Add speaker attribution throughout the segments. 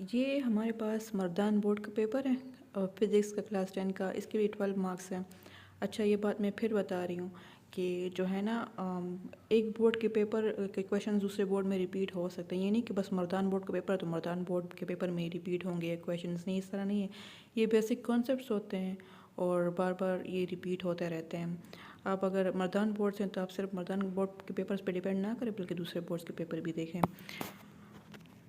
Speaker 1: ये हमारे पास मर्दान बोर्ड का पेपर है और फिज़िक्स का क्लास 10 का, इसके भी 12 मार्क्स हैं। अच्छा, ये बात मैं फिर बता रही हूँ कि जो है ना, एक बोर्ड के पेपर के क्वेश्चन दूसरे बोर्ड में रिपीट हो सकते हैं। ये नहीं कि बस मर्दान बोर्ड का पेपर है तो मर्दान बोर्ड के पेपर में ही रिपीट होंगे क्वेश्चंस, नहीं, इस तरह नहीं है। ये बेसिक कॉन्सेप्ट्स होते हैं और बार बार ये रिपीट होते रहते हैं। आप अगर मर्दान बोर्ड से हैं तो आप सिर्फ मर्दान बोर्ड के पेपर्स पे डिपेंड ना करें, बल्कि दूसरे बोर्ड्स के पेपर भी देखें।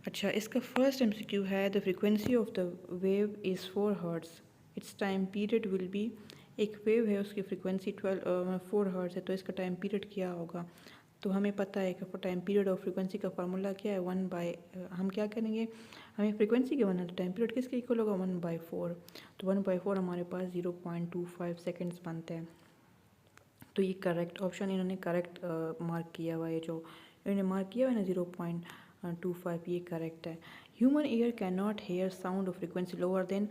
Speaker 1: अच्छा, इसका फर्स्ट MCQ है, the frequency of the wave is 4 hertz, it's time period will be. एक वेव है, उसकी फ्रीक्वेंसी 4 हर्ट्ज़ है, तो इसका टाइम पीरियड क्या होगा? तो हमें पता है कि टाइम पीरियड और फ्रीक्वेंसी का फार्मूला क्या है, 1/, हम क्या करेंगे, हमें फ्रीक्वेंसी गिवन है तो टाइम पीरियड किसके इक्वल होगा, 1/4। तो 1/4 हमारे पास 0.25 सेकेंड्स बनते हैं। तो ये करेक्ट ऑप्शन इन्होंने करेक्ट मार्क किया हुआ है, जो इन्होंने मार्क किया हुआ है ना 0.25, ये करेक्ट है। Human ear can not here sound of frequency lower than.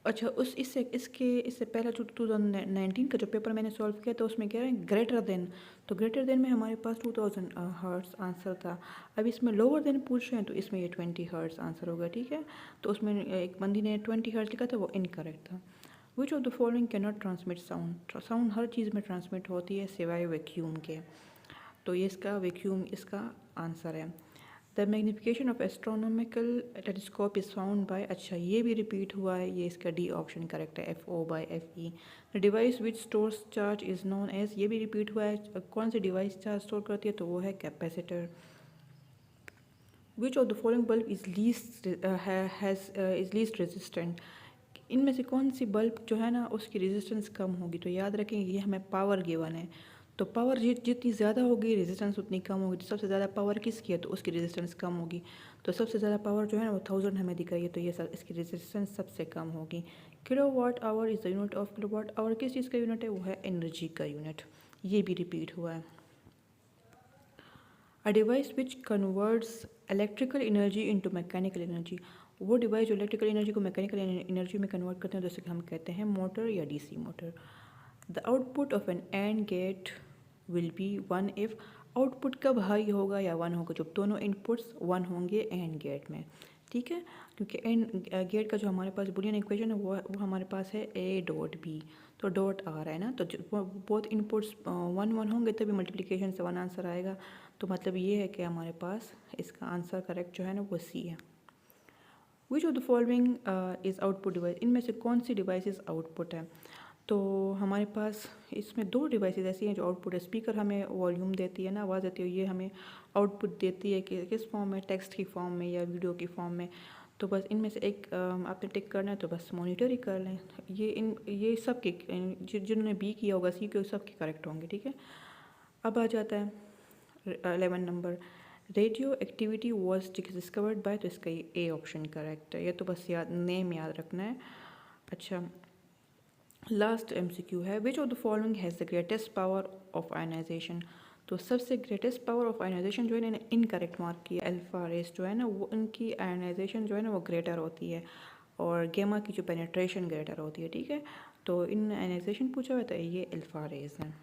Speaker 1: अच्छा, उस इससे पहला जो 2019 का जो पेपर मैंने सॉल्व किया तो उसमें कह रहे हैं ग्रेटर देन, तो ग्रेटर देन में हमारे पास 2000 हर्ट्स आंसर था। अब इसमें लोअर देन पूछ रहे हैं तो इसमें ये 20 हर्ट्स आंसर होगा, ठीक है। तो उसमें एक बंदी ने 20 हर्ट्स लिखा था, वो इनकरेक्ट था। Which of the following can not transmit sound, sound हर चीज़ में ट्रांसमिट होती है सिवाय वैक्यूम के, तो ये इसका वैक्यूम इसका आंसर है। The magnification of astronomical telescope is found by, अच्छा ये भी रिपीट हुआ है, ये इसका डी ऑप्शन करेक्ट है, FO/FE। The device which stores charge is known as, ये भी रिपीट हुआ है, कौन सी डिवाइस चार्ज स्टोर करती है, तो वो है capacitor. Which of the following bulb is least resistant, इनमें से कौन सी बल्ब जो है ना उसकी रेजिस्टेंस कम होगी, तो याद रखेंगे ये हमें पावर गिवन है, तो पावर जितनी ज़्यादा होगी रेजिस्टेंस उतनी कम होगी। तो सबसे ज़्यादा पावर किसकी है, तो उसकी रेजिस्टेंस कम होगी। तो सबसे ज़्यादा पावर जो है ना वो 1000 हमें दिख रही है, तो ये इसकी रेजिस्टेंस सबसे कम होगी। Kilowatt hour is the unit of, kilowatt hour किस चीज़ का यूनिट है, वो है एनर्जी का यूनिट, ये भी रिपीट हुआ है। A device which converts electrical energy into mechanical energy, वो डिवाइस जो इलेक्ट्रिकल एनर्जी को मैकेनिकल एनर्जी में कन्वर्ट करते हैं, जैसे कि हम कहते हैं मोटर या DC motor. The output of an AND gate will be 1 if, output कब हाई होगा या 1 होगा, जब दोनों इनपुट्स 1 होंगे एंड गेट में, ठीक है। क्योंकि एंड गेट का जो हमारे पास बुलियन इक्वेशन है वो हमारे पास है A.B, तो डॉट आ रहा है ना, तो बहुत इनपुट्स 1 होंगे तभी मल्टीप्लिकेशन से 1 आंसर आएगा। तो मतलब ये है कि हमारे पास इसका आंसर करेक्ट जो है ना वो C है। Which of the following is output device, इनमें से कौन सी डिवाइसेस आउटपुट है, तो हमारे पास इसमें 2 डिवाइसेस ऐसी हैं जो आउटपुट है। स्पीकर हमें वॉल्यूम देती है ना, आवाज़ देती है, ये हमें आउटपुट देती है कि किस फॉर्म में, टेक्स्ट की फॉर्म में या वीडियो की फॉर्म में। तो बस इनमें से एक आपने टिक करना है, तो बस मॉनिटर ही कर लें। ये सब के जिन्होंने B किया होगा C के, सब के करेक्ट होंगे, ठीक है। अब आ जाता है 11 number, radio activity was discovered by, तो इसका ये A ऑप्शन करेक्ट है, ये तो बस नेम याद रखना है। अच्छा, लास्ट MCQ है, which of the following has the greatest power of ionization, तो सबसे ग्रेटेस्ट पावर ऑफ आयनाइजेशन जो है इन्होंने इनकरेक्ट मार्क किया। अल्फा रेस जो है ना वो उनकी आयनाइजेशन जो है ना वो ग्रेटर होती है, और गेमा की जो पेनिट्रेशन ग्रेटर होती है, ठीक है। तो इन आयनाइजेशन पूछा हुआ था, ये अल्फा रेस है।